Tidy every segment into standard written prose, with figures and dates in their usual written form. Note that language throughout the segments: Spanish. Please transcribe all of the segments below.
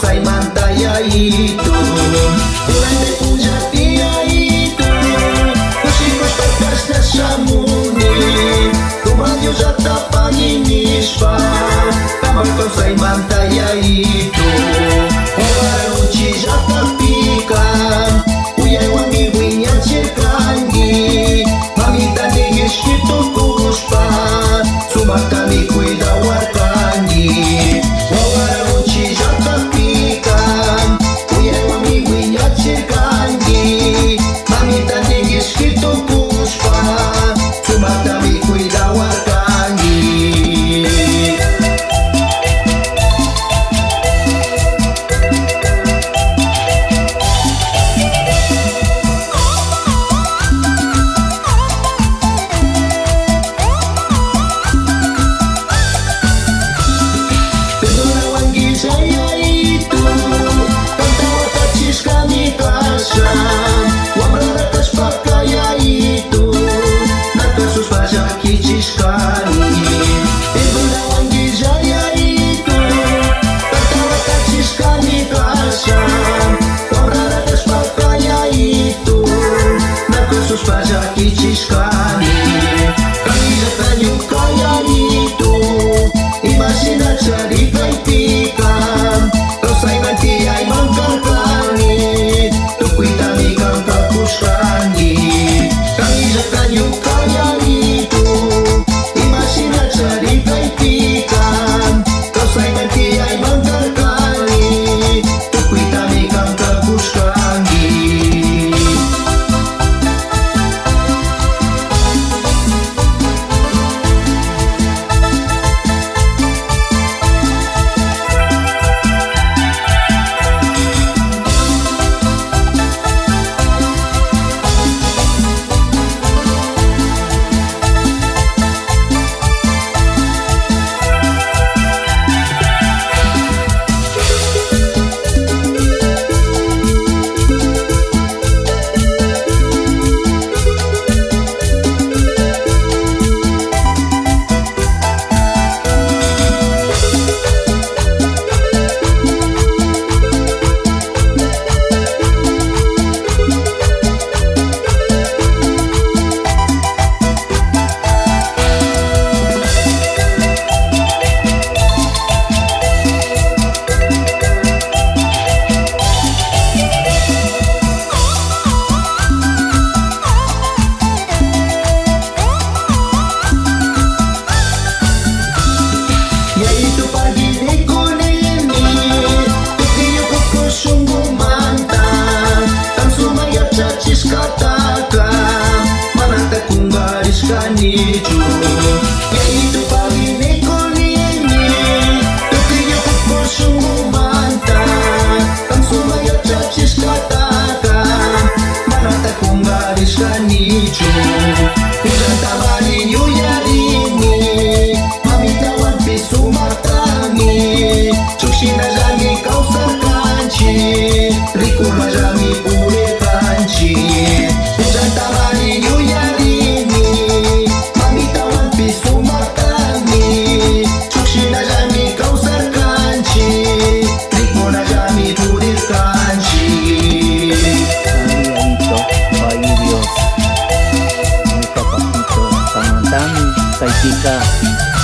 saimanta yaito Urande pujati yaito Kusikos pakas na samuni Tumayo sa tapanginispa Kamarto saimanta yaito Owara uchi sa tapikan Uyay wamiwinya sirkangi Mamita nigis kito kuspa Sumakami kuida warkangi Owara uchi sa tapikan Uyay wamiwinya sirkangi Mamita nigis kito kuspa Sumakami kuida warkangi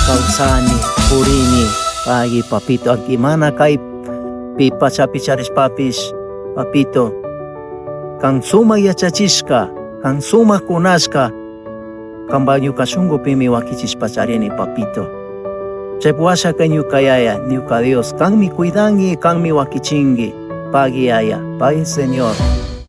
Kausani, purini, pagi papito, ang gimana kay pipa sa picharis papis, papito, kang suma yachachiska, kang suma kunaska, kang banyo kasungo pimi wakichis pacharini papito. Sepuasa kanyo kayaya, niyo ka Dios, kang mi kuidangi, kang mi wakichingi, pagi aya, pagi Señor.